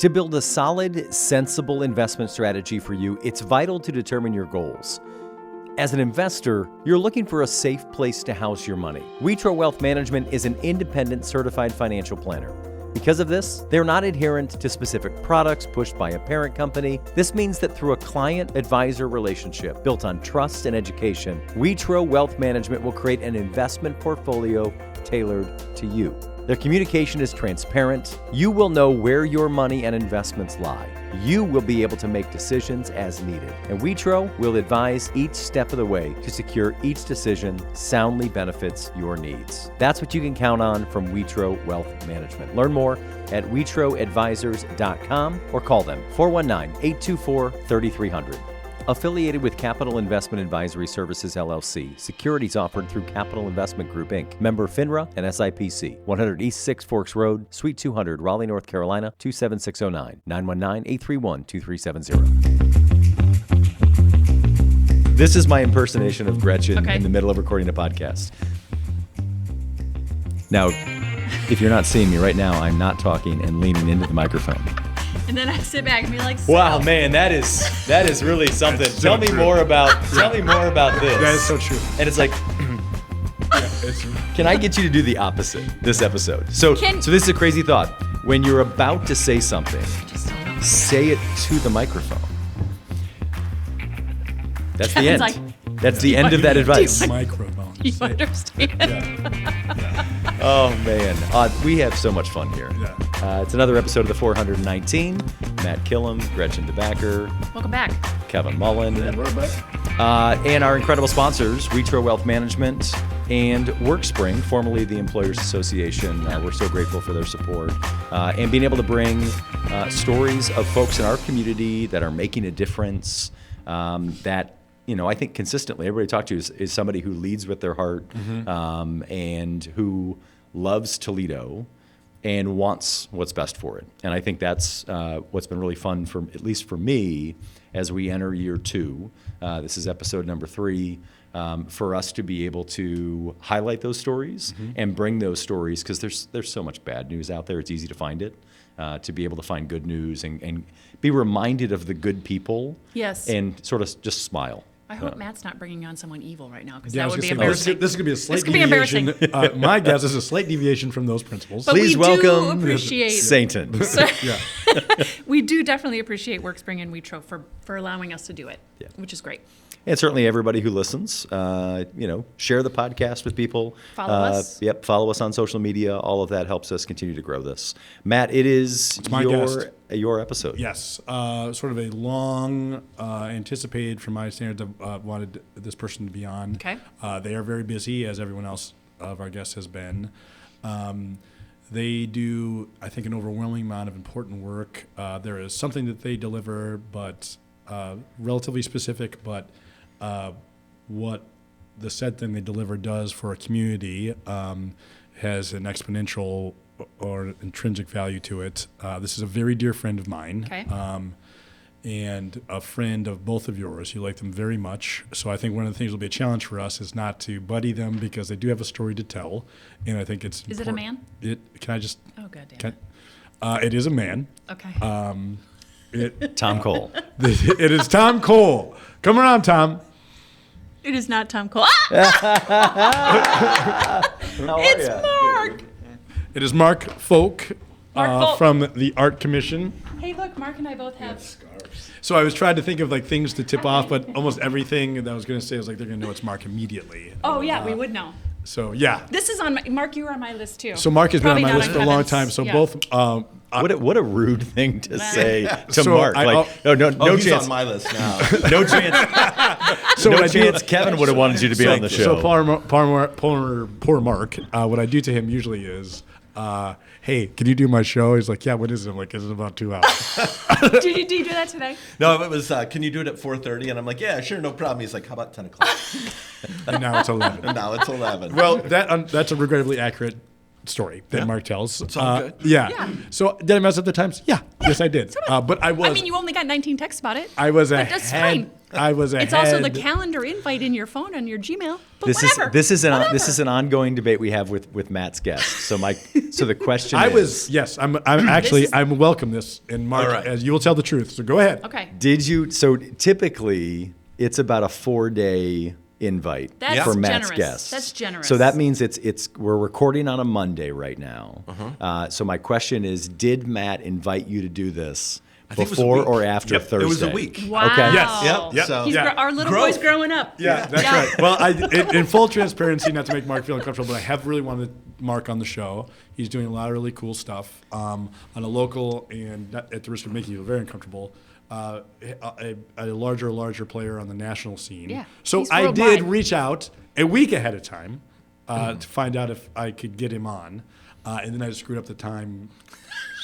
To build a solid, sensible investment strategy for you, it's vital to determine your goals. As an investor, you're looking for a safe place to house your money. Witro Wealth Management is an independent certified financial planner. Because of this, they're not adherent to specific products pushed by a parent company. This means that through a client-advisor relationship built on trust and education, Witro Wealth Management will create an investment portfolio tailored to you. Their communication is transparent. You will know where your money and investments lie. You will be able to make decisions as needed. And Witro will advise each step of the way to secure each decision soundly benefits your needs. That's what you can count on from Witro Wealth Management. Learn more at witroadvisors.com or call them 419-824-3300. Affiliated with Capital Investment Advisory Services, LLC. Securities offered through Capital Investment Group, Inc. Member FINRA and SIPC. 100 East 6 Forks Road, Suite 200, Raleigh, North Carolina, 27609. 919-831-2370. This is my impersonation of Gretchen in the middle of recording a podcast. Now, if you're not seeing me right now, I'm not talking and leaning into the microphone. And then I sit back and be like, so. Wow, man, that is really something. Tell me more about this. That is so true. And it's like, can I get you to do the opposite this episode? So this is a crazy thought. When you're about to say something, say it to the microphone. That's the end. That's the end of that advice. Microphone. You understand? Yeah. Oh, man. We have so much fun here. Yeah. It's another episode of the 419. Matt Killam, Gretchen DeBacker. Welcome back. Kevin Mullen. And we're back. And our incredible sponsors, Witro Wealth Management and WorkSpring, formerly the Employers Association. We're so grateful for their support. And being able to bring stories of folks in our community that are making a difference, that I think consistently everybody I talk to is somebody who leads with their heart, and who loves Toledo and wants what's best for it. And I think that's what's been really fun, at least for me, as we enter year 2. This is episode number 3, for us to be able to highlight those stories and bring those stories, because there's so much bad news out there. It's easy to find it. To be able to find good news and be reminded of the good people. Yes. And sort of just smile. I hope Matt's not bringing on someone evil right now, because Yeah, that would be this embarrassing. is going to be a slight This could be deviation. My guess is a slight deviation from those principles. But Please we welcome do appreciate Satan. Yeah. We do definitely appreciate WorkSpring and Witro for allowing us to do it, which is great. And certainly everybody who listens, share the podcast with people. Follow us. Yep, follow us on social media. All of that helps us continue to grow this. Matt, it's my guest. your episode. Yes. Sort of a long, anticipated, from my standards, wanted this person to be on. Okay. They are very busy, as everyone else of our guests has been. They do, I think, an overwhelming amount of important work. There is something that they deliver, but relatively specific, but what the said thing they deliver does for a community has an exponential or intrinsic value to it. This is a very dear friend of mine, and a friend of both of yours. You like them very much. So I think one of the things that will be a challenge for us is not to buddy them, because they do have a story to tell, and I think it's Is important. it a man? Can I just... Oh, goddamn. It is a man. Okay. Tom Cole. It is Tom Cole. Come around, Tom. It is not Tom Cole. It's Mark. It is Marc Folk, Marc Folk. from the Arts Commission. Hey, look, Mark and I both have. So I was trying to think of things to tip off, but almost everything that I was going to say was they're going to know it's Mark immediately. Oh, yeah, we would know. So, yeah. This is on Mark, you were on my list, too. So Mark has been on Probably my not list on for a long Kevin's. time. So Yeah. both... What a rude thing to say to So Mark. no He's He's chance. on my list now. No chance. So no what I do- chance. Kevin would have wanted you to be on the show. So poor Mark, what I do to him usually is, hey, can you do my show? He's like, yeah, what is it? I'm like, it's about 2 hours. Did you do that today? No, it was, can you do it at 4:30? And I'm like, yeah, sure, no problem. He's like, how about 10 o'clock? And now it's 11. And now it's 11. Well, that's a regrettably accurate story that Mark tells. It's all good. Yeah. So did I mess up the times? Yeah. Yes, I did. But I was. I mean, you only got 19 texts about it. I was but ahead. that's fine. I was ahead. It's also the calendar invite in your phone on your Gmail. But This whatever. is an ongoing debate we have with Matt's guests. So the question I'm welcome this, and Mark, All right. as you will tell the truth. So go ahead. Okay. so typically it's about a 4-day invite That's for Matt's generous. guests. That's generous. So that means we're recording on a Monday right now. So my question is, did Matt invite you to do this I think it was a before week. or after Yep, Thursday? It was a week. Wow. Okay. Yes. Yep. So- He's Yeah. our little Growth. boy's growing up. Yeah, that's right. Well, in full transparency, not to make Mark feel uncomfortable, but I have really wanted Mark on the show. He's doing a lot of really cool stuff on a local, and not at the risk of making you very uncomfortable, a larger player on the national scene. Yeah, So he's I did worldwide. reach out a week ahead of time to find out if I could get him on, and then I just screwed up the time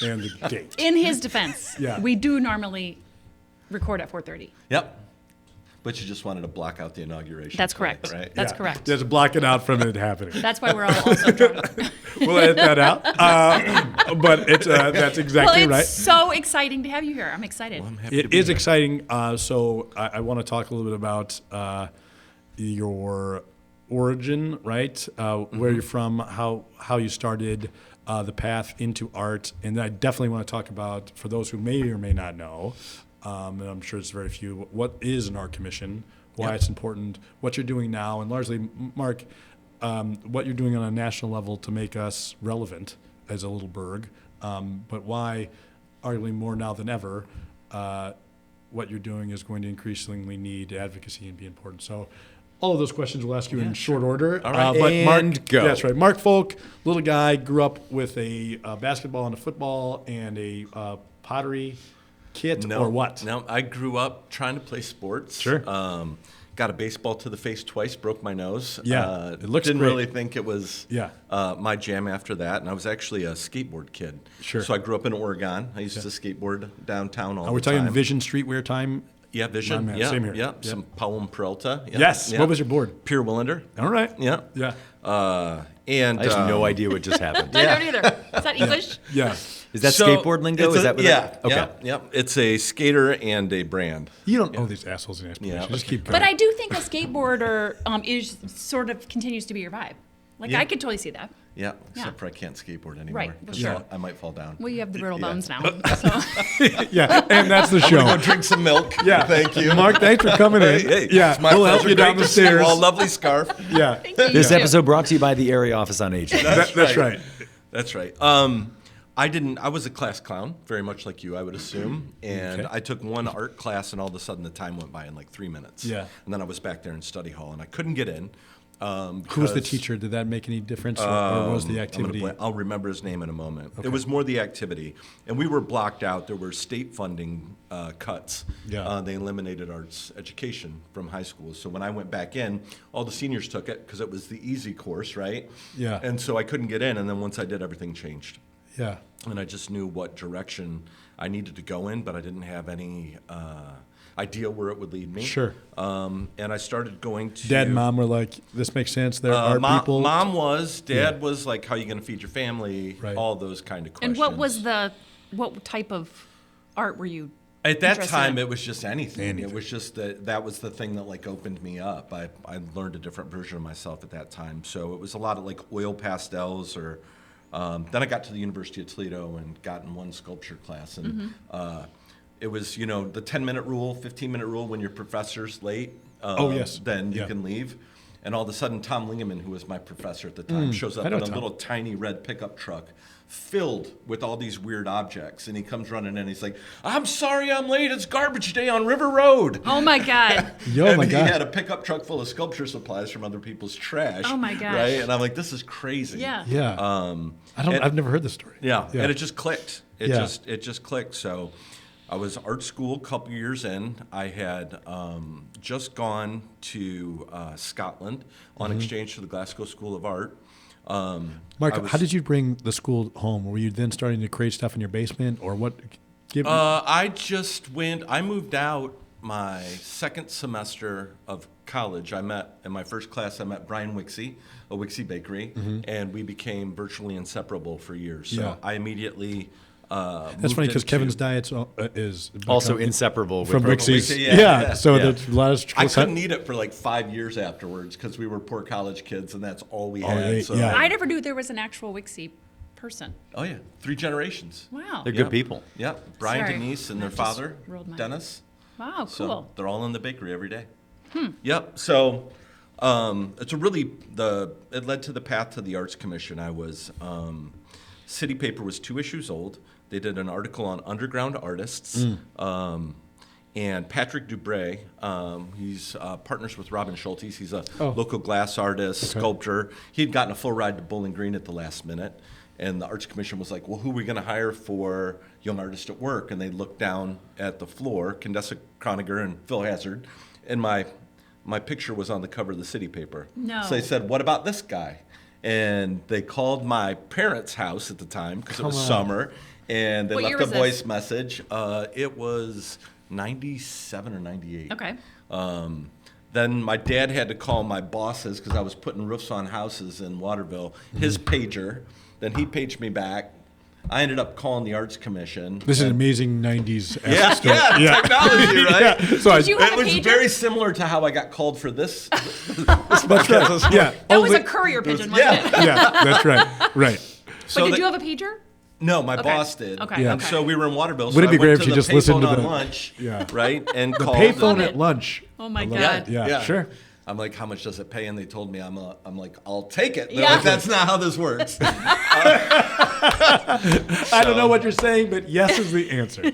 and the date. In his defense, Yeah. we do normally record at 4:30. Yep. But you just wanted to block out the inauguration. That's tonight, correct. Right? That's Yeah. correct. Just block it out from it happening. That's why we're all also drunk. We'll edit that out. But it's that's exactly Well, right. it's so exciting to have you here. I'm excited. I'm happy to It be is here. exciting. So I want to talk a little bit about your origin, right? Where you're from, how you started the path into art, and then I definitely want to talk about, for those who may or may not know, and I'm sure it's very few, what is an art commission, why it's important, what you're doing now, and largely, Mark, what you're doing on a national level to make us relevant as a little burg, but why, arguably more now than ever, what you're doing is going to increasingly need advocacy and be important. So all of those questions we'll ask you in short order. All right. But Mark, And go. That's right. Marc Folk, little guy, grew up with a basketball and a football and a pottery kit, or what? No, I grew up trying to play sports. Sure. Got a baseball to the face twice, broke my nose. Yeah, it looks Didn't great. really think it was my jam after that. And I was actually a skateboard kid. Sure. So I grew up in Oregon. I used to skateboard downtown all the time. We're talking Vision Streetwear time. Yeah, Vision. My man, Yeah, same here. Yeah, Yep. some Powell Peralta. Yeah. Yes. Yeah. What was your board? Pure Willender. All right. Yeah. Yeah. And I have no idea what just happened. I don't either. Is that English? Yeah. Is that So, skateboard lingo? it's Is a- that what yeah, that? Okay. yeah. It's a skater and a brand. You don't owe these assholes an explanation. Yeah. Just keep going. But I do think a skateboarder is sort of continues to be your vibe. Like, Yeah. I could totally see that. Yeah, Yeah. except for I can't skateboard anymore. Right, well, 'cause sure. I might fall down. Well, you have the brittle Yeah. bones now. So. Yeah, and that's the show. Go drink some milk. Yeah. Thank you. Mark, thanks for coming in. Hey, Yeah, it's my we'll help pleasure. you down Great the to see you stairs. all. Lovely scarf. Yeah. Thank you. This You too. episode brought to you by the Area Office on Aging. That's right. That's right. I was a class clown, very much like you, I would assume. And Okay. I took one art class, and all of a sudden the time went by in like 3 minutes. Yeah. And then I was back there in study hall, and I couldn't get in. Who was the teacher? Did that make any difference, or was the activity? I'll remember his name in a moment. It was more the activity, and we were blocked out. There were state funding cuts. Yeah. They eliminated arts education from high schools. So when I went back in, all the seniors took it because it was the easy course, right? Yeah. And so I couldn't get in, and then once I did, everything changed, Yeah. and I just knew what direction I needed to go in, but I didn't have any idea where it would lead me. Sure. And I started going to Dad and mom were like, "This makes sense. They're art people." Mom was. Dad was like, "How are you going to feed your family?" Right. All those kind of questions. And what type of art were you? At that interested time, in? it was just anything. Anything. It was just that was the thing that like opened me up. I learned a different version of myself at that time. So it was a lot of like oil pastels or. Then I got to the University of Toledo and got in one sculpture class, and it was the 10-minute rule, 15-minute rule. When your professor's late, yes. then you Yeah. can leave. And all of a sudden, Tom Lingeman, who was my professor at the time, shows up I in know a Tom. little tiny red pickup truck filled with all these weird objects. And he comes running in, and he's like, "I'm sorry I'm late. It's garbage day on River Road." Oh my God. Yo, And my he God. had a pickup truck full of sculpture supplies from other people's trash. Oh my gosh. Right? And I'm like, this is crazy. Yeah. Yeah. and- I've never heard this story. Yeah. And it just clicked. It Yeah. just clicked. So I was art school a couple years in. I had just gone to Scotland on exchange to the Glasgow School of Art. Mark, how did you bring the school home? Were you then starting to create stuff in your basement, or what? I moved out my second semester of college, in my first class, I met Brian Wixie, a Wixie Bakery, and we became virtually inseparable for years. So Yeah. I immediately That's funny because Kevin's diet is Also inseparable from with Wixie's. Wixie, yeah. So Yeah. there's a lot of. I couldn't eat it for like 5 years afterwards because we were poor college kids, and that's all we had. they- So, yeah. I never knew there was an actual Wixie person. Oh yeah, 3 generations. Wow. They're Yeah. good people. Yeah, Brian, Sorry. Denise, and their I just father, rolled my- Dennis. Wow, cool. So they're all in the bakery every day. Yep. So it's it led to the path to the Arts Commission. I was City Paper was 2 issues old. They did an article on underground artists. And Patrick Dubray, he's partners with Robin Schultes. He's a local glass artist, sculptor. He had gotten a full ride to Bowling Green at the last minute. And the Arts Commission was like, well, who are we going to hire for Young Artists at Work? And they looked down at the floor, Condessa Croniger and Phil Hazard. And my picture was on the cover of the City Paper. No. So they said, what about this guy? And they called my parents' house at the time because it was summer. And they What year left a was this? voice message. It was 97 or 98. Okay. Then my dad had to call my bosses because I was putting roofs on houses in Waterville, his pager. Then he paged me back. I ended up calling the Arts Commission. This is an amazing '90s. Yeah, technology, right? Yeah. So Did you have It a was pager? very similar to how I got called for this. that's right. Yeah. That was a courier pigeon, wasn't it? Yeah, that's right. Right. But did you have a pager? No, my boss did. Okay, Yeah. And so we were in Waterville. Would it so be I great went if to you the just listened to payphone the- on lunch, Yeah. right? And The called payphone Love at it. lunch. Oh my I love God. that. Yeah, Yeah. sure. I'm like, how much does it pay? And they told me, I'm like, I'll take it. They're Yeah. like, that's not how this works. I don't know what you're saying, but yes is the answer.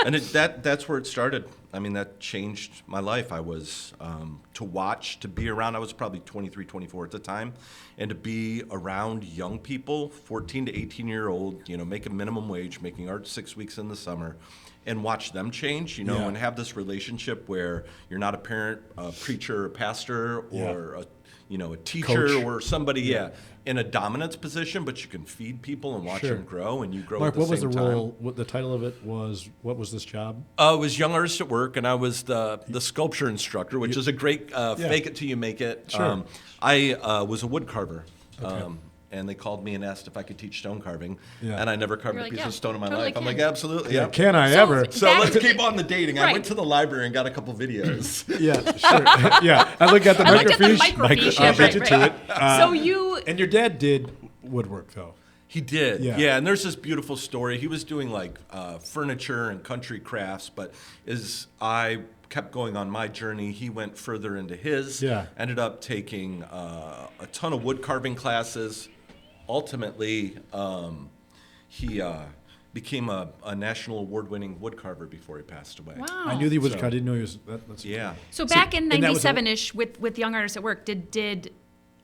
And that's where it started. I mean, that changed my life. I was to be around. I was probably 23, 24 at the time, and to be around young people, 14 to 18-year-old, making minimum wage, making art 6 weeks in the summer, and watch them change, Yeah. and have this relationship where you're not a parent, a preacher, a pastor, or a teacher Coach. or somebody, in a dominance position, but you can feed people and watch Sure. them grow, and you grow Mark, at the what was same the time. role? What the title of it was? What was this job? It was Young Artists at Work, and I was the sculpture instructor, which is a great fake it till you make it. Sure. I was a wood carver, and they called me and asked if I could teach stone carving, Yeah. and I never carved You're a like, piece yeah, of stone in my totally life. I'm can. like, absolutely, yeah. Can I So- ever? So Back let's to- keep on the dating. I Right. went to the library and got a couple videos. Yeah, sure. Yeah, I looked at the I looked at the microfiche. microfiche. I'll Yeah, bet you right, to right. it. So you, And your dad did woodwork, though. He did, Yeah. yeah. And there's this beautiful story. He was doing like furniture and country crafts, but as I kept going on my journey, he went further into his. Yeah. Ended up taking a ton of wood carving classes. Ultimately, he became a national award-winning wood carver before he passed away. wow. I knew that he was. So- I didn't know he was. That's Yeah. So back in and that was a- '97-ish with Young Artists at Work, did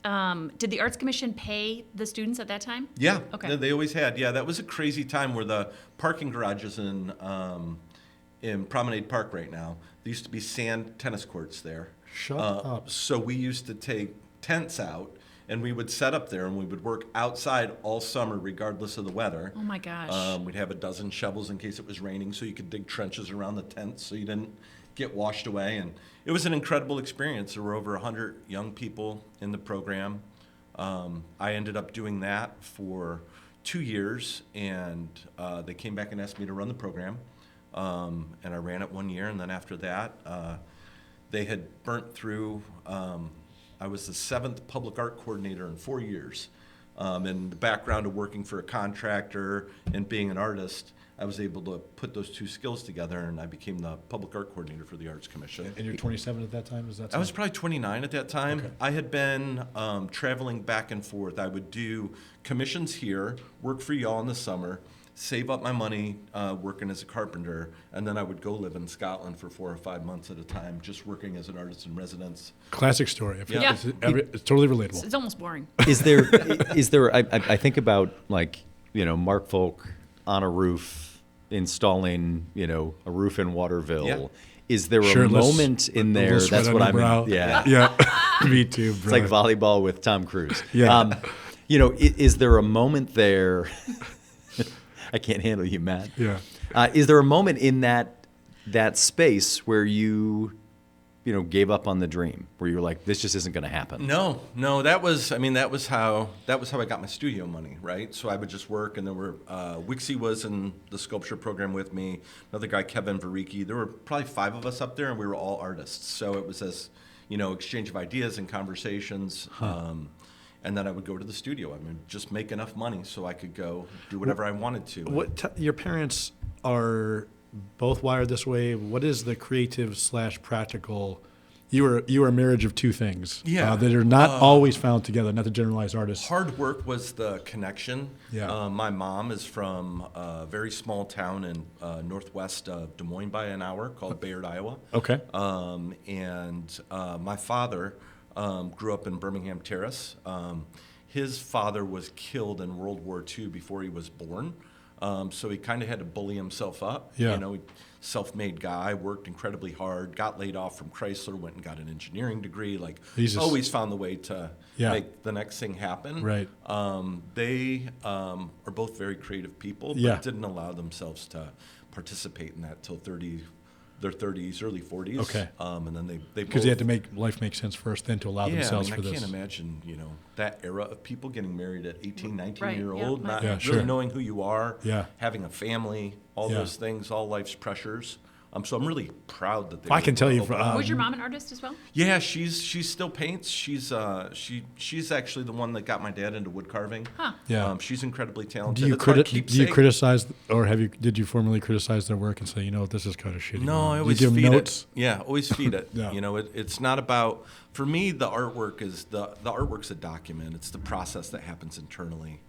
the Arts Commission pay the students at that time? Yeah, Okay. they always had. Yeah, that was a crazy time where the parking garages in Promenade Park right now, there used to be sand tennis courts there. Shut up. So we used to take tents out, and we would set up there, and we would work outside all summer regardless of the weather. Oh my gosh. We'd have a dozen shovels in case it was raining, so you could dig trenches around the tents so you didn't get washed away. And it was an incredible experience. There were over 100 young people in the program. I ended up doing that for 2 years, and they came back and asked me to run the program. And I ran it 1 year, and then after that, they had burnt through. I was the 7th public art coordinator in 4 years. In the background of working for a contractor and being an artist, I was able to put those two skills together, and I became the public art coordinator for the Arts Commission. And you're 27 at that time. Is that? I was probably 29 at that time. Okay. I had been traveling back and forth. I would do commissions here, work for y'all in the summer, save up my money working as a carpenter, and then I would go live in Scotland for 4 or 5 months at a time, just working as an artist in residence. Classic story. Yeah. It's totally relatable. It's almost boring. Is there, I think about Marc Folk on a roof installing, a roof in Waterville. Yeah. Is there a Shirtless, moment in with a there? little sweat That's on what your I'm, brow. yeah. Yeah. Me too, bro. It's like volleyball with Tom Cruise. Yeah. Is there a moment there? I can't handle you, Matt. Yeah. Is there a moment in that space where you gave up on the dream, where you were like, this just isn't going to happen? No, that was how I got my studio money, right? So I would just work, and there were Wixie was in the sculpture program with me, another guy, Kevin Varicki. There were probably 5 of us up there, and we were all artists. So it was this, exchange of ideas and conversations. And then I would go to the studio. I mean, just make enough money so I could go do whatever I wanted to. Your parents are both wired this way. What is the creative / practical? You are a marriage of two things that are not always found together. Not to generalize artists. Hard work was the connection. Yeah. My mom is from a very small town in northwest of Des Moines by an hour called Bayard, Iowa. Okay. And my father grew up in Birmingham Terrace. His father was killed in World War II before he was born. So he kind of had to bully himself up. Yeah. Self-made guy, worked incredibly hard, got laid off from Chrysler, went and got an engineering degree. Always found the way to make the next thing happen. Right. They are both very creative people, but didn't allow themselves to participate in that till their 30s, early 40s. Okay. And then they because they had to make life make sense first, then to allow themselves for I this. can't imagine, that era of people getting married at 18, 19 Right, year yeah, old, not Yeah, really sure. knowing who you are, Yeah. having a family, all Yeah. those things, all life's pressures. So I'm really proud that they I were can tell you, able to- Was your mom an artist as well? yeah, she still paints. She's actually the one that got my dad into wood carving. Huh. Yeah. She's incredibly talented. Do you It's hard to keep do you saying- criticize, or did you formally criticize their work and say, this is kind of shitty? No, I Do always you give them feed notes? it. Yeah, always feed it. Yeah. It's not about, for me, the artwork is the artwork's a document. It's the process that happens internally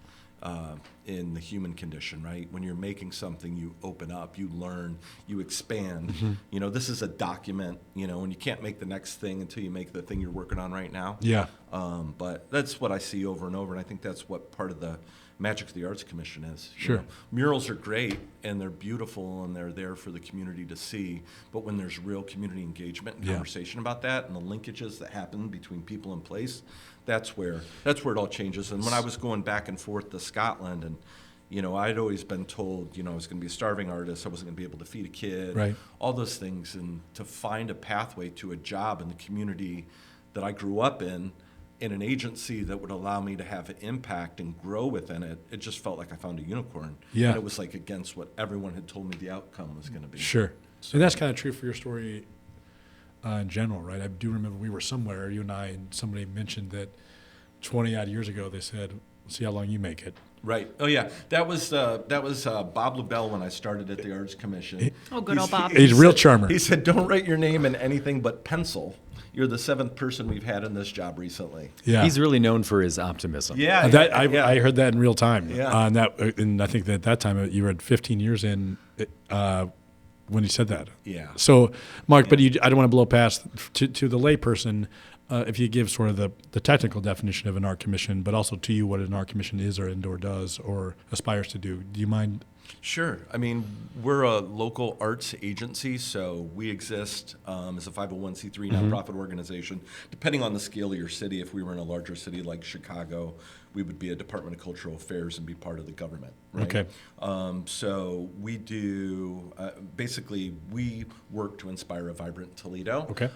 in the human condition, right? When you're making something, you open up, you learn, you expand. Mm-hmm. This is a document, and you can't make the next thing until you make the thing you're working on right now. Yeah. But that's what I see over and over, and I think that's what part of the magic of the Arts Commission is. Sure. Murals are great, and they're beautiful, and they're there for the community to see, but when there's real community engagement and Yeah. conversation about that, and the linkages that happen between people and place, that's where it all changes. And when I was going back and forth to Scotland, and I'd always been told, I was going to be a starving artist, I wasn't going to be able to feed a kid, Right. all those things, and to find a pathway to a job in the community that I grew up in an agency that would allow me to have an impact and grow within it, it just felt like I found a unicorn. Yeah. And it was against what everyone had told me the outcome was going to be. Sure. And that's kind of true for your story in general, right? I do remember we were somewhere, you and I, and somebody mentioned that 20 odd years ago they said, "See how long you make it." Right. Oh yeah. That was Bob LaBelle when I started at the Arts Commission. Oh, good old Bob. He's a real said- charmer. He said, "Don't write your name in anything but pencil. You're the 7th person we've had in this job recently." Yeah. He's really known for his optimism. Yeah. I heard that in real time. Yeah. And I think that at that time you were at 15 years in when he said that. Yeah. So, Mark, but I don't want to blow past to the layperson. If you give sort of the technical definition of an art commission, but also to you what an art commission is or does or aspires to do, do you mind? Sure. I mean, we're a local arts agency, so we exist as a 501c3 nonprofit organization. Depending on the scale of your city, if we were in a larger city like Chicago, we would be a Department of Cultural Affairs and be part of the government. Right? Okay. So we do, basically, we work to inspire a vibrant Toledo. Okay.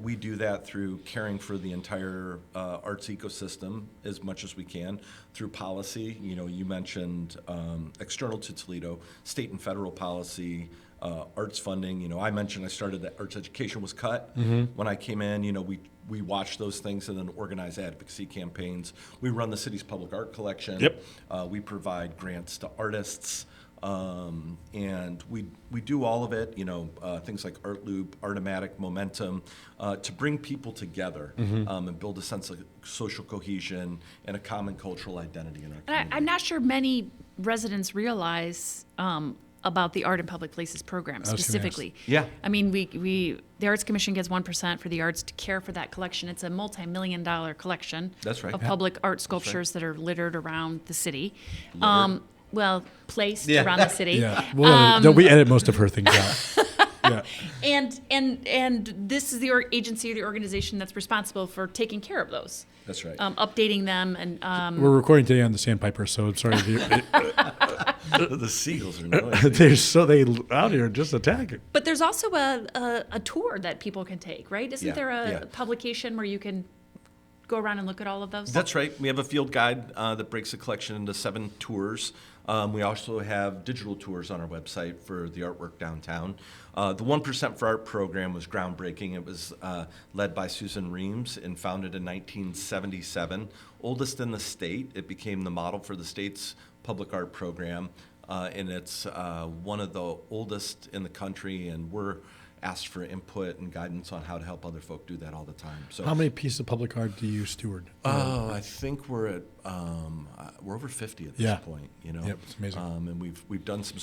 We do that through caring for the entire arts ecosystem as much as we can through policy. You mentioned external to Toledo, state and federal policy, arts funding. I mentioned I started that arts education was cut. When I came in, we watch those things and then organize advocacy campaigns. We run the city's public art collection. Yep. We provide grants to artists. And we do all of it, things like Art Loop, Artomatic, Momentum, to bring people together and build a sense of social cohesion and a common cultural identity in our community. And I'm not sure many residents realize about the Art in Public Places program was gonna ask. specifically. Yeah. I mean, the Arts Commission gets 1% for the arts to care for that collection. It's a multi-million-dollar collection. That's right. Of Yeah. public art sculptures that are littered around the city. Littered. Well, placed Yeah. around the city. Yeah. Well, we edit most of her things out. Yeah. And this is the agency or the organization that's responsible for taking care of those. That's right. Updating them and We're recording today on the Sandpiper, so I'm sorry if you. The seagulls are noisy. they out here just attacking. but there's also a tour that people can take, right? Isn't Yeah, there a yeah. publication where you can go around and look at all of those? That's right. We have a field guide that breaks the collection into 7 tours. We also have digital tours on our website for the artwork downtown. The 1% for Art program was groundbreaking. It was led by Susan Reams and founded in 1977. Oldest in the state. It became the model for the state's public art program. And it's one of the oldest in the country, and we're asked for input and guidance on how to help other folk do that all the time. So, How many pieces of public art do you steward? Oh, I think we're at we're over 50 at this Yeah. point. You know, Yep, it's amazing. And we've done some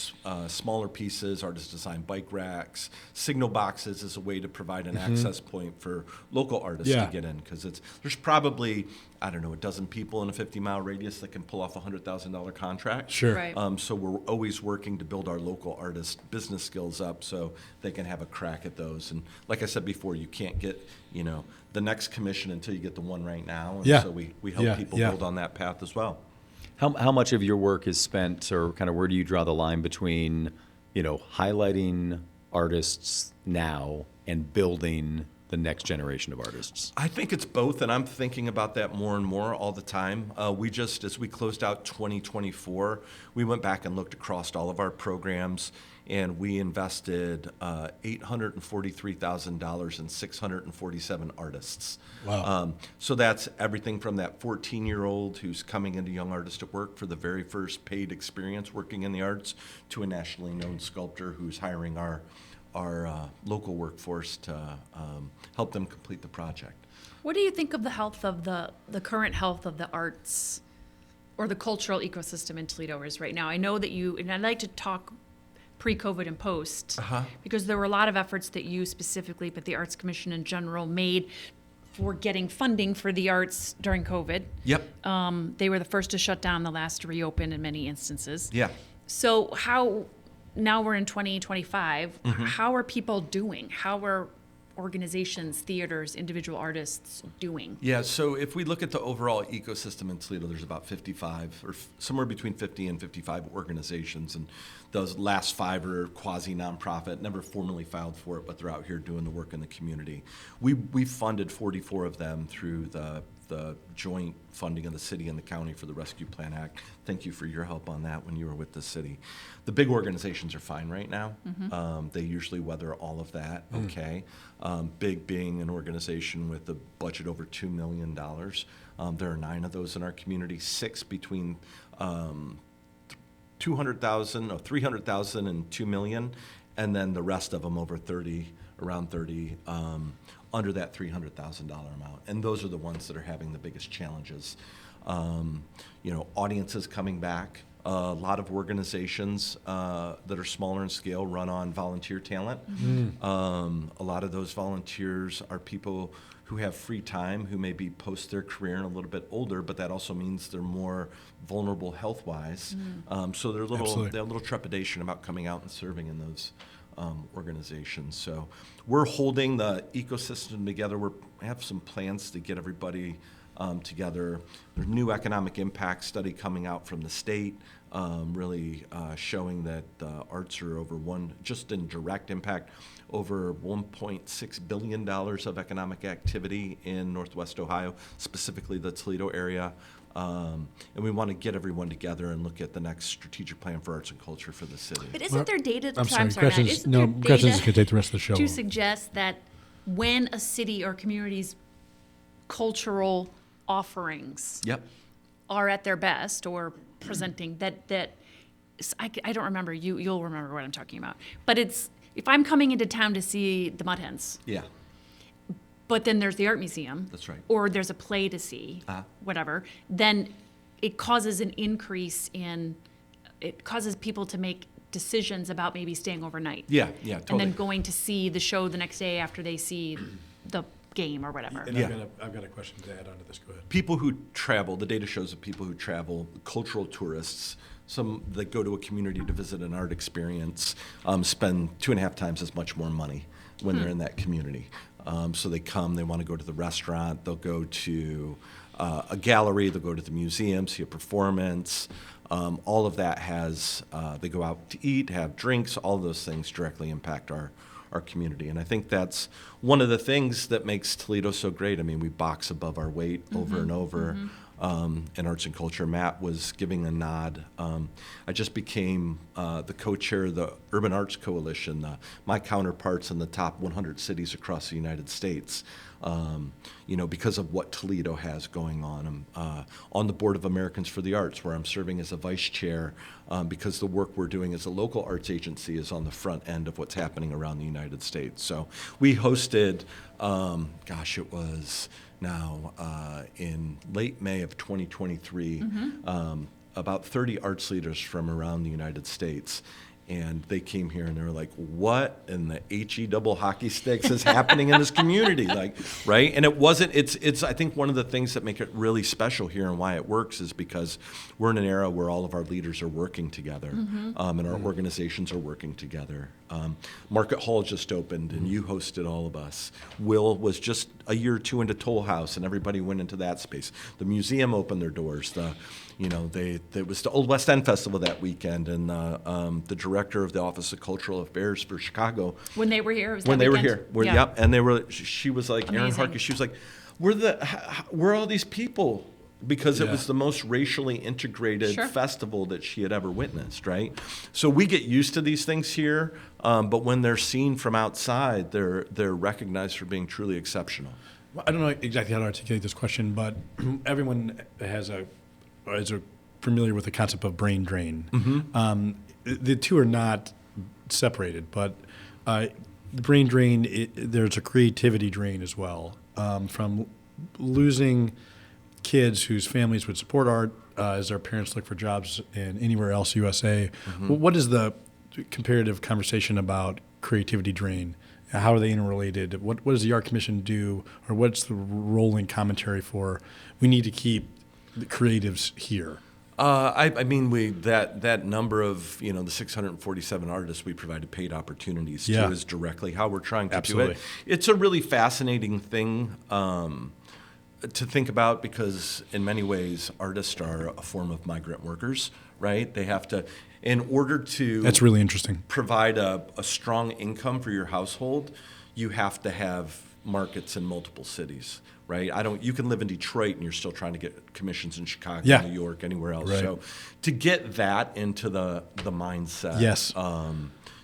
smaller pieces, artist designed bike racks, signal boxes as a way to provide an access point for local artists Yeah. to get in, because there's probably, I don't know, a dozen people in a 50-mile radius that can pull off a $100,000 contract. Sure. Right. So we're always working to build our local artist business skills up so they can have a crack at those. And like I said before, you can't get, the next commission until you get the one right now. And Yeah. so we help Yeah, people yeah. build on that path as well. How much of your work is spent, or kind of where do you draw the line between, highlighting artists now and building the next generation of artists? I think it's both, and I'm thinking about that more and more all the time. As we closed out 2024, we went back and looked across all of our programs, and we invested $843,000 in 647 artists. Wow. So that's everything from that 14-year-old who's coming into Young Artist at Work for the very first paid experience working in the arts, to a nationally known sculptor who's hiring our local workforce to help them complete the project. What do you think of the health of the current health of the arts or the cultural ecosystem in Toledo is right now? I know that and I'd like to talk pre-COVID and post, because there were a lot of efforts that you specifically, but the Arts Commission in general, made for getting funding for the arts during COVID. Yep. They were the first to shut down, the last to reopen in many instances. Yeah. So now we're in 2025, how are people doing? How are organizations, theaters, individual artists doing? Yeah, so if we look at the overall ecosystem in Toledo, there's about 55, or somewhere between 50 and 55 organizations, and those last 5 are quasi-nonprofit, never formally filed for it, but they're out here doing the work in the community. We funded 44 of them through the joint funding of the city and the county for the Rescue Plan Act. Thank you for your help on that when you were with the city. The big organizations are fine right now. They usually weather all of that okay. Big being an organization with a budget over $2 million. There are 9 of those in our community, 6 between $200,000 or $300,000 and $2 million, and then the rest of them over 30, around 30, under that $300,000 amount. And those are the ones that are having the biggest challenges. Audiences coming back. A lot of organizations that are smaller in scale run on volunteer talent. A lot of those volunteers are people who have free time, who maybe post their career and a little bit older, but that also means they're more vulnerable health-wise. So they have a little trepidation about coming out and serving in those organizations. So we're holding the ecosystem together. We have some plans to get everybody together. There's a new economic impact study coming out from the state, really showing that the arts are just in direct impact, over $1.6 billion of economic activity in Northwest Ohio, specifically the Toledo area. And we want to get everyone together and look at the next strategic plan for arts and culture for the city. But isn't there data? I'm sorry, Matt, Gretchen's isn't there going data to take the rest of the show. to suggest that when a city or community's cultural offerings Yep. are at their best or presenting, I don't remember. You'll remember what I'm talking about. But it's, if I'm coming into town to see the Mud Hens, Yeah. but then there's the art museum. That's right. Or there's a play to see, whatever, then it causes an increase it causes people to make decisions about maybe staying overnight. Yeah, totally. And then going to see the show the next day after they see the game or whatever. And Yeah. I've got a question to add on to this. Go ahead. People who travel, the data shows that people who travel, cultural tourists, some that go to a community to visit an art experience, spend 2.5 times as much more money when they're in that community. So they come, they want to go to the restaurant, they'll go to a gallery, they'll go to the museum, see a performance. All of that has, they go out to eat, have drinks, all of those things directly impact our community. And I think that's one of the things that makes Toledo so great. I mean, we box above our weight over and over in arts and culture. Matt was giving a nod. I just became the co-chair of the Urban Arts Coalition, my counterparts in the top 100 cities across the United States. Because of what Toledo has going on. I'm on the board of Americans for the Arts, where I'm serving as a vice chair, because the work we're doing as a local arts agency is on the front end of what's happening around the United States. So we hosted, it was now in late May of 2023, about 30 arts leaders from around the United States. And they came here and they were like, what in the HE double hockey sticks is happening in this community? Like, right? And it's I think one of the things that make it really special here and why it works is because we're in an era where all of our leaders are working together, and our organizations are working together. Market Hall just opened and you hosted all of us. Will was just a year or two into Toll House and everybody went into that space. The museum opened their doors. It was the Old West End Festival that weekend, and the director of the Office of Cultural Affairs for Chicago. When they were here, When they were here, yep, and she was like, Erin Amazing. Harkey, she was like, where are all these people? Because it Yeah. was the most racially integrated Sure. festival that she had ever witnessed, right? So we get used to these things here, but when they're seen from outside, they're recognized for being truly exceptional. Well, I don't know exactly how to articulate this question, but everyone is familiar with the concept of brain drain. The two are not separated, but the brain drain, there's a creativity drain as well, from losing kids whose families would support art as their parents look for jobs in anywhere else USA. What is the comparative conversation about creativity drain? How are they interrelated? What does the Art Commission do, or what's the rolling commentary for? We need to keep the creatives here. I mean, that number of the 647 artists we provided paid opportunities to is directly how we're trying to Absolutely. do it. It's a really fascinating thing to think about because in many ways artists are a form of migrant workers, right? They have to, in order to That's really interesting. provide a strong income for your household, you have to have markets in multiple cities, right? You can live in Detroit and you're still trying to get commissions in Chicago, Yeah. New York, anywhere else. Right. So to get that into the mindset, Yes. that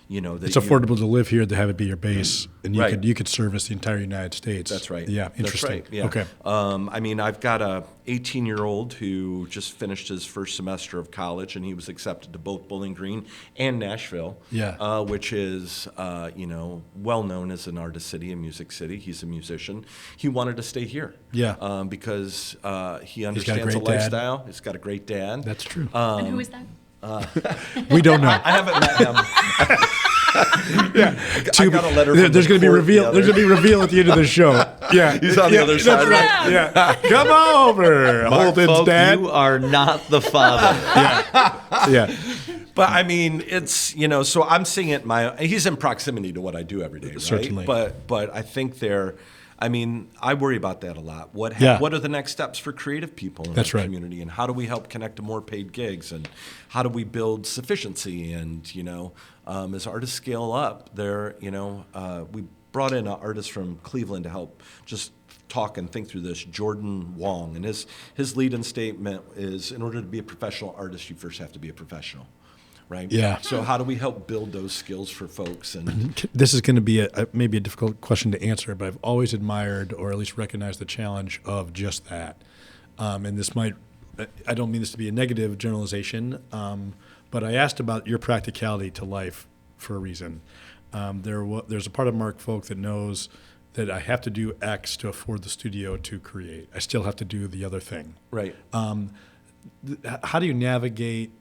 It's affordable to live here, to have it be your base, and Right. you could service the entire United States. That's right. Yeah, That's interesting. right, yeah. Okay. I mean, I've got a 18-year-old who just finished his first semester of college, and he was accepted to both Bowling Green and Nashville, Yeah. which is, well known as an artist city, a music city. He's a musician. He wanted to stay here, Yeah. because he understands the great dad. lifestyle. He's got a great dad. That's true. And who is that? We don't know. I haven't met him. I got a letter from There's the going to be court reveal. the There's other- going to be reveal at the end of the show. Yeah, He's on the other that's side. right. Yeah, come over, Marc Holden's Folk, dad. you are not the father. Yeah, But I mean, it's so I'm seeing it. He's in proximity to what I do every day, right? Certainly. But I think I worry about that a lot. What are the next steps for creative people in That's our right. community, and how do we help connect to more paid gigs, and how do we build sufficiency? And as artists scale up, we brought in an artist from Cleveland to help just talk and think through this, Jordan Wong, and his lead-in statement is, in order to be a professional artist, you first have to be a professional. Right. Yeah. So how do we help build those skills for folks? And this is going to be maybe a difficult question to answer, but I've always admired, or at least recognized, the challenge of just that. And this I don't mean this to be a negative generalization, but I asked about your practicality to life for a reason. There's a part of Marc Folk that knows that I have to do X to afford the studio to create. I still have to do the other thing. right. How do you navigate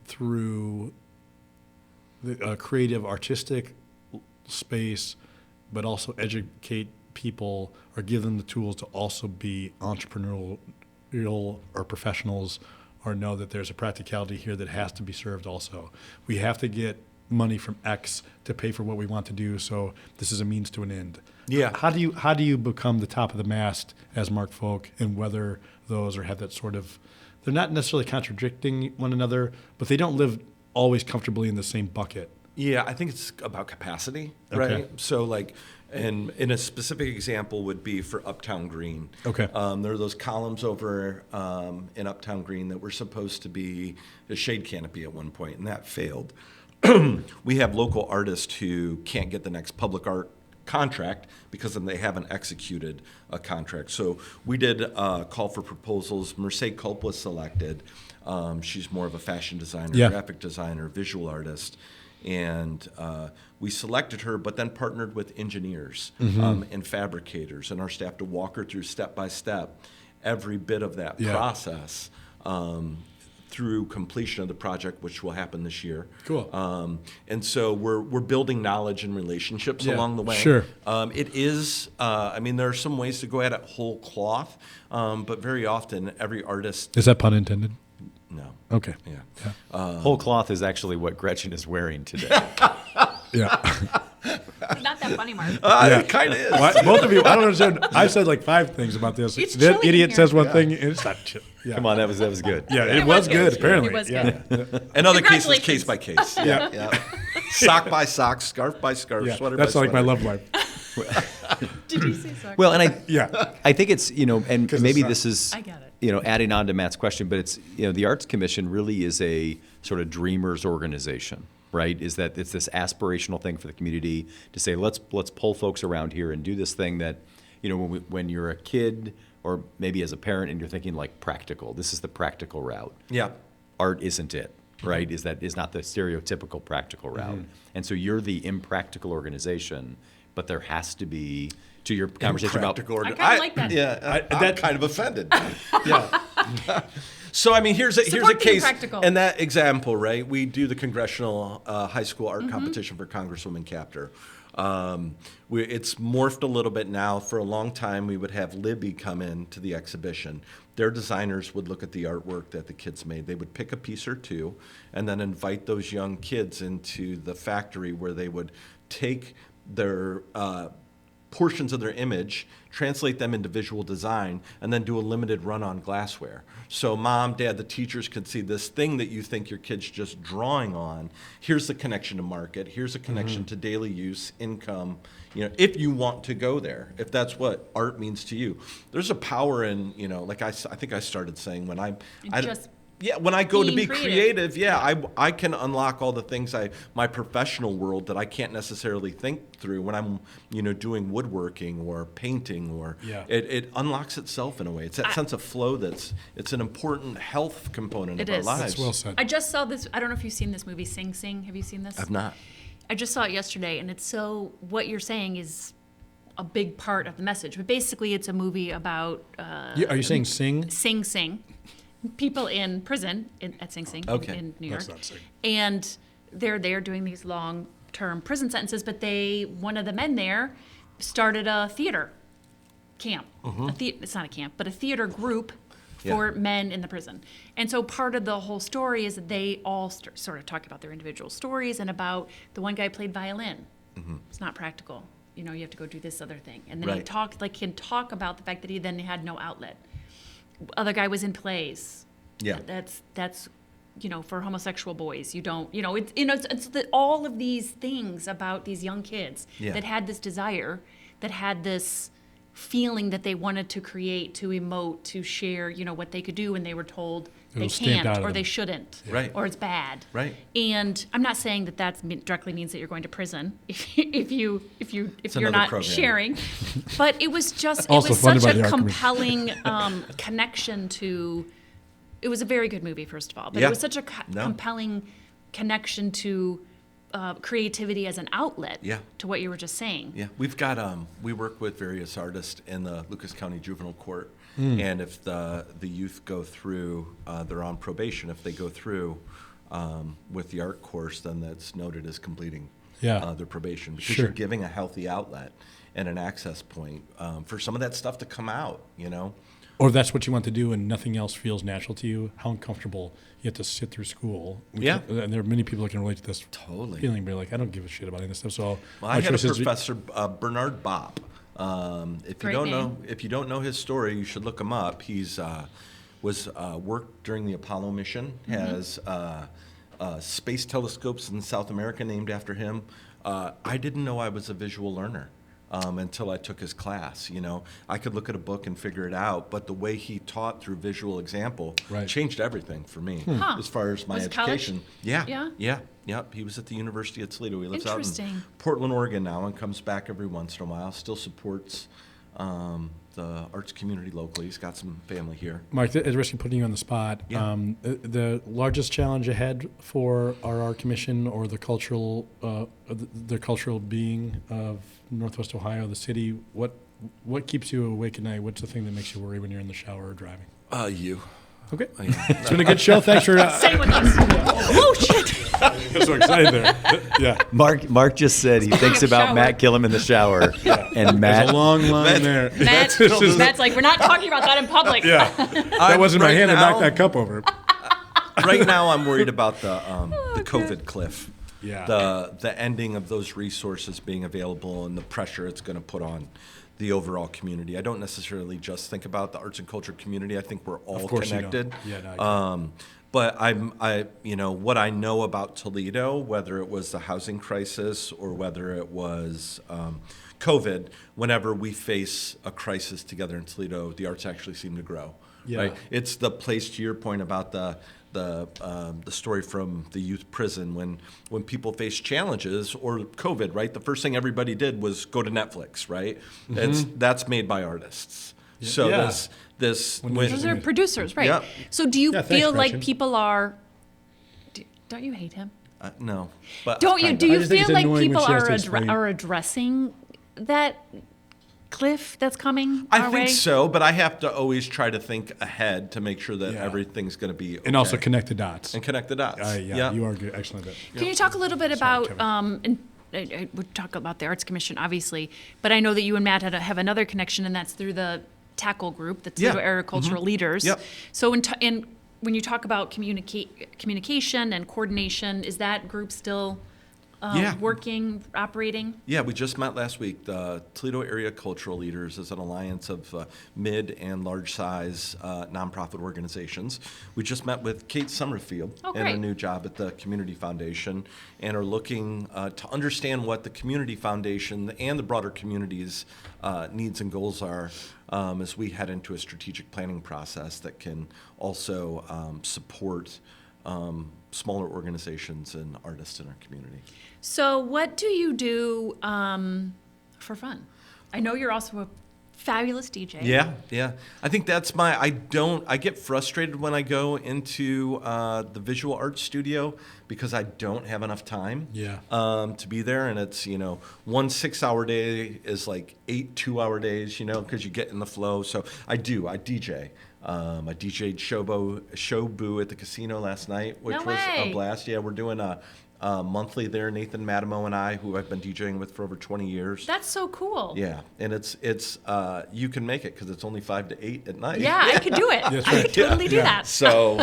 through the creative, artistic space, but also educate people or give them the tools to also be entrepreneurial or professionals, or know that there's a practicality here that has to be served also. We have to get money from X to pay for what we want to do, so this is a means to an end. Yeah. How do you become the top of the mast as Marc Folk, and whether those or have that sort of, they're not necessarily contradicting one another, but they don't live always comfortably in the same bucket? Yeah, I think it's about capacity, Okay. right? So like, and in a specific example would be for Uptown Green. Okay. There are those columns over in Uptown Green that were supposed to be a shade canopy at one point, and that failed. We have local artists who can't get the next public art contract because then they haven't executed a contract. So we did a call for proposals. Mercedes Culp was selected. She's more of a fashion designer, Yeah. graphic designer, visual artist. And we selected her, but then partnered with engineers and fabricators and our staff to walk her through step by step every bit of that process through completion of the project, which will happen this year. Cool. And so we're building knowledge and relationships along the way. Sure. It is, I mean, there are some ways to go at it whole cloth, but very often every artist, Is that pun intended? no. Okay. Yeah. Whole cloth is actually what Gretchen is wearing today. Yeah. Not that funny, Mark. It kind of is. Why- both of you, I don't understand. I said like 5 things about this. It's That chilly in idiot here. says one thing, and it's not chill. Yeah. Come on, that was good. Yeah, it was good, apparently. It was yeah. good. In other cases, Congratulations. case by case. Yeah. Sock by sock, scarf by scarf, Yeah. sweater That's by like my sweater. love life. Did you say so? Well, and Yeah. I think it's, and 'Cause maybe it's not- this is, I get it. adding on to Matt's question, but it's, the Arts Commission really is a sort of dreamers organization, right? Is that it's this aspirational thing for the community to say, let's pull folks around here and do this thing that, when you're a kid or maybe as a parent and you're thinking like practical, this is the practical route. Yeah. Art isn't it, right? Is not the stereotypical practical route. And so you're the impractical organization, but there has to be, to your conversation about Practical I kinda like that. Yeah, I'm that- kind of offended. Yeah. So I mean, here's a Support being case. practical. In that example, right? We do the congressional high school art competition for Congresswoman Capter. It's morphed a little bit now. For a long time, we would have Libby come in to the exhibition. Their designers would look at the artwork that the kids made. They would pick a piece or two and then invite those young kids into the factory where they would take their portions of their image, translate them into visual design, and then do a limited run on glassware. So mom, dad, the teachers could see this thing that you think your kid's just drawing on. Here's the connection to market. Here's a connection to daily use, income, if you want to go there, if that's what art means to you. There's a power in, like I think I started saying when when I go to be being creative. I can unlock all the things my professional world that I can't necessarily think through when I'm, doing woodworking or painting or it unlocks itself in a way. It's that sense of flow it's an important health component It of our is. lives. That's well said. I just saw this. I don't know if you've seen this movie, Sing Sing. Have you seen this? I've not. I just saw it yesterday, and it's what you're saying is a big part of the message. But basically, it's a movie about Are you saying sing? Sing Sing, people in prison at Sing Sing Okay. in New York. That's not sing. And they're there doing these long-term prison sentences, but one of the men there started a theater camp. It's not a camp, but a theater group for men in the prison. And so part of the whole story is that they all sort of talk about their individual stories and about the one guy played violin. It's not practical. You have to go do this other thing. And then he Right. can talk about the fact that he then had no outlet. Other guy was in plays. Yeah. That's for homosexual boys. You don't, it's all of these things about these young kids that had this desire, that had this feeling that they wanted to create, to emote, to share, what they could do, and they were told they was stamped out can't of or them. they shouldn't, Right. or it's bad. Right. And I'm not saying that directly means that you're going to prison if you're another not program. sharing, but it was just Also it was funded such by the a Art Commission. compelling connection to. It was a very good movie, first of all, but Yeah. it was such a No. compelling connection to creativity as an outlet Yeah. to what you were just saying. Yeah, we've got we work with various artists in the Lucas County Juvenile Court, and if the youth go through, they're on probation. If they go through with the art course, then that's noted as completing Yeah. their probation, because Sure. you're giving a healthy outlet and an access point for some of that stuff to come out, Or that's what you want to do and nothing else feels natural to you, how uncomfortable you have to sit through school. Yeah. And there are many people that can relate to this Totally. feeling, but like, I don't give a shit about any of this stuff. So Well, my I had a choice is- professor, Bernard Bopp. Great name. If you don't know his story, you should look him up. He's worked during the Apollo mission, has space telescopes in South America named after him. I didn't know I was a visual learner until I took his class. I could look at a book and figure it out, but the way he taught through visual example Right. changed everything for me Huh. as far as my Was it college? education. Yeah. Yeah? Yep. He was at the University of Toledo. He lives out in Interesting. Portland, Oregon now, and comes back every once in a while. Still supports the arts community locally. He's got some family here. Mark, at risk of putting you on the spot, Yeah. The largest challenge ahead for our art commission or the cultural being of Northwest Ohio, the city, what keeps you awake at night? What's the thing that makes you worry when you're in the shower or driving? You. Okay. Yeah. It's been a good show. Thanks for. Same with us. Oh, shit. I'm so excited there. Yeah. Mark just said he thinks of about shower. Matt Killam in the shower, and There's Matt. a long line there. Matt's like, we're not talking about that in public. Yeah. That wasn't my right hand to now- knock that cup over. Right now, I'm worried about the COVID cliff. Yeah. The ending of those resources being available and the pressure it's going to put on the overall community. I don't necessarily just think about the arts and culture community. I think we're all Of course you connected. don't. Yeah, no, I But what I know about Toledo, whether it was the housing crisis or whether it was COVID, whenever we face a crisis together in Toledo, the arts actually seem to grow. Yeah. Right? It's the place, to your point about the story from the youth prison, when people face challenges or COVID, right? The first thing everybody did was go to Netflix, right? That's made by artists. So Yeah. this Those are producers, right? Yeah. So do you Yeah, thanks, feel like Gretchen. people are, don't you hate him? no, but Don't you? kind Do of. you just think feel it's like annoying when people she has are to explain. are addressing that cliff that's coming I our think way? so, but I have to always try to think ahead to make sure that Yeah. everything's going to be okay. And also connect the dots. And connect the dots. Yeah, you are good. Excellent. At Can you talk a little bit Sorry, about, Kevin. and I would talk about the Arts Commission, obviously, but I know that you and Matt have another connection, and that's through the Tackle Group, the Toledo Yeah. Area Cultural Leaders. Yep. So when you talk about communication and coordination, is that group still Yeah. working, operating? Yeah, we just met last week. The Toledo Area Cultural Leaders is an alliance of mid and large size nonprofit organizations. We just met with Kate Summerfield Oh, in her great. new job at the Community Foundation, and are looking to understand what the Community Foundation and the broader community's needs and goals are as we head into a strategic planning process that can also support smaller organizations and artists in our community. So what do you do for fun? I know you're also a fabulous DJ. Yeah. I think that's I get frustrated when I go into the visual arts studio because I don't have enough time Yeah. to be there. And it's, 1 6-hour day is like 8 2-hour days, because you get in the flow. So I DJ. I DJ'd Showboo at the casino last night, which No was a way. blast. Yeah, we're doing a monthly there. Nathan Madamo and I, who I've been DJing with for over 20 years. That's so cool. Yeah, and it's you can make it because it's only 5 to 8 at night. Yeah, I could do it. That's I right. could totally do that. So,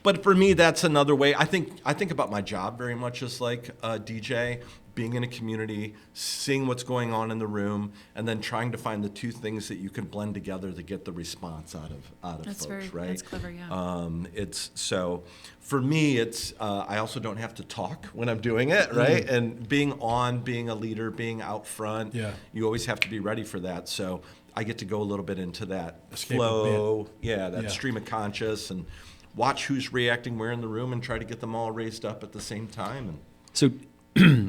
but for me, that's another way. I think about my job very much as like a DJ, being in a community, seeing what's going on in the room, and then trying to find the two things that you can blend together to get the response out of That's folks. Right? That's clever, yeah. It's so for me. It's I also don't have to talk when I'm doing it, right? And being a leader, being out front. Yeah. You always have to be ready for that. So I get to go a little bit into that Escape a flow, that Yeah. stream of conscious, and watch who's reacting where in the room, and try to get them all raised up at the same time. And So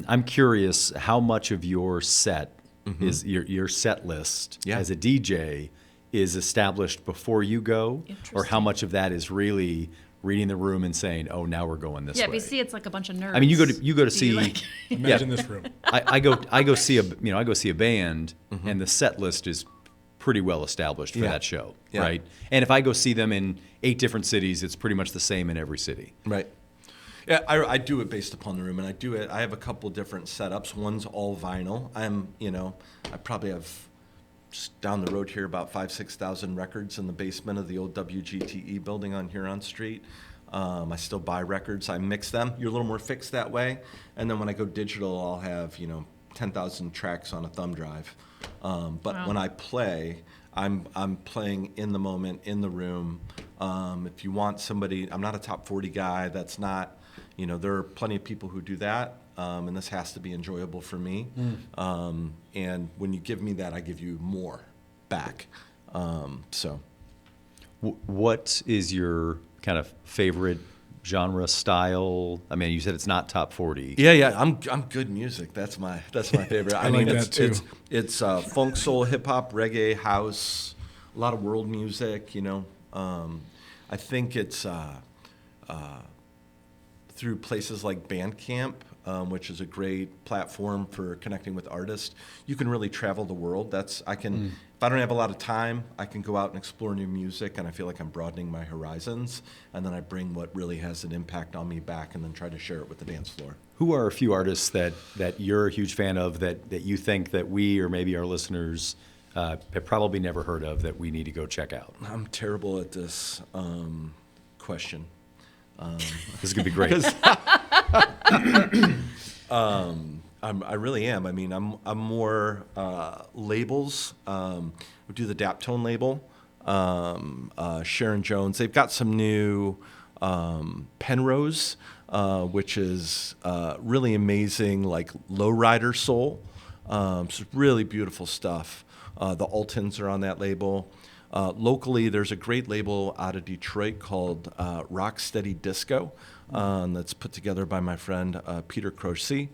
I'm curious how much of your set is your set list Yeah. as a DJ is established before you go, or how Interesting. much of that is really reading the room and saying, "Oh, now we're going this Yeah, way." but you see, it's like a bunch of nerds. I mean, you go to Do you see. like- Imagine this room. I go see a band, and the set list is pretty well established for Yeah. that show, Yeah. right? And if I go see them in 8 different cities, it's pretty much the same in every city. right. Yeah, I do it based upon the room, and I have a couple different setups. One's all vinyl. I probably have just down the road here about 5,000-6,000 records in the basement of the old WGTE building on Huron Street. I still buy records. I mix them. You're a little more fixed that way. And then when I go digital, I'll have 10,000 tracks on a thumb drive. But Wow. when I play, I'm playing in the moment, in the room. If you want somebody, I'm not a top 40 guy. That's not, there are plenty of people who do that. And this has to be enjoyable for me. And when you give me that, I give you more back. What is your kind of favorite genre style? I mean, you said it's not top 40. Yeah, I'm good music. That's my favorite. I like that too. It's funk, soul, hip hop, reggae, house, a lot of world music. I think it's through places like Bandcamp, which is a great platform for connecting with artists. You can really travel the world. If I don't have a lot of time, I can go out and explore new music, and I feel like I'm broadening my horizons. And then I bring what really has an impact on me back, and then try to share it with the dance floor. Who are a few artists that you're a huge fan of that you think that we or maybe our listeners have probably never heard of that we need to go check out? I'm terrible at this question. This is going to be great. I really am. I mean, I'm more labels. We do the Daptone label. Sharon Jones. They've got some new Penrose, which is really amazing, like lowrider soul. It's really beautiful stuff. The Altons are on that label. Locally, there's a great label out of Detroit called Rocksteady Disco that's put together by my friend Peter Croce.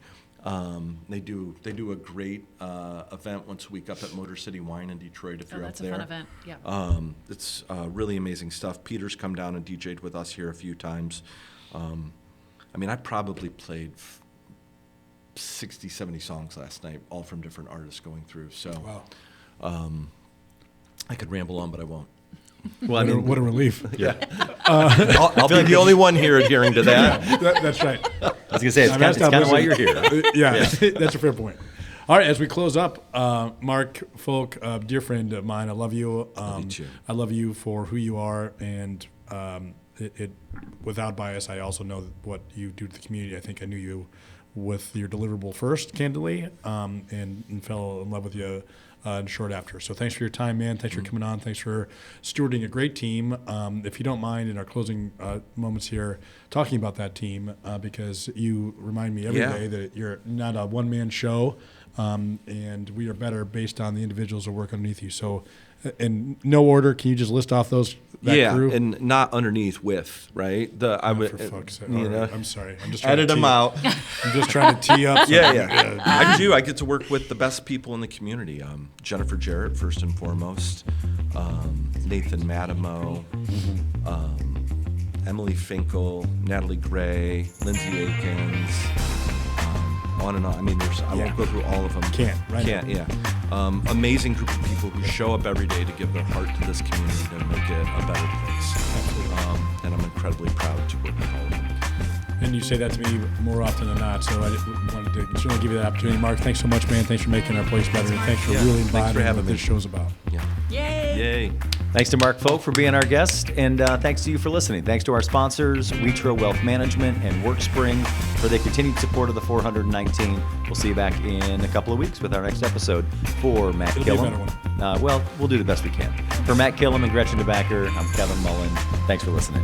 They do a great event once a week up at Motor City Wine in Detroit if you're up there. That's a fun event, yeah. It's really amazing stuff. Peter's come down and DJ'd with us here a few times. I probably played 60, 70 songs last night, all from different artists going through. So Wow. I could ramble on, but I won't. Well, What a relief. yeah. I'll be the only one here adhering to that. That's right. I was going to say, it's kind of why you're here. Yeah, that's a fair point. All right, as we close up, Marc Folk, a dear friend of mine, I love you. Love you too. I love you for who you are, and without bias, I also know what you do to the community. I think I knew you with your deliverable first, candidly, and fell in love with you short after. So thanks for your time, man. Thanks for coming on. Thanks for stewarding a great team. If you don't mind, in our closing moments here, talking about that team, because you remind me every day that you're not a one-man show, and we are better based on the individuals that work underneath you. So in no order, can you just list off that crew? And not underneath with, right? For fuck's sake. All right. I'm sorry. I'm just trying edit to them out. I'm just trying to tee up. Yeah. I get to work with the best people in the community. Jennifer Jarrett, first and foremost. Nathan Madamo. Emily Finkel, Natalie Gray, Lindsay Akins. On and on. I mean, I won't go through all of them. Can't, yeah. Amazing group of people who show up every day to give their heart to this community to make it a better place. And I'm incredibly proud to work with all of them. And you say that to me more often than not, so I wanted to certainly give you that opportunity. Marc, thanks so much, man. Thanks for making our place better, and thanks for really embodying what this show's about. Yeah. Yay! Thanks to Marc Folk for being our guest, and thanks to you for listening. Thanks to our sponsors, Wetro Wealth Management and WorkSpring, for their continued support of the 419. We'll see you back in a couple of weeks with our next episode. For Matt It'll Killam. be a better one. We'll do the best we can. For Matt Killam and Gretchen DeBacker, I'm Kevin Mullen. Thanks for listening.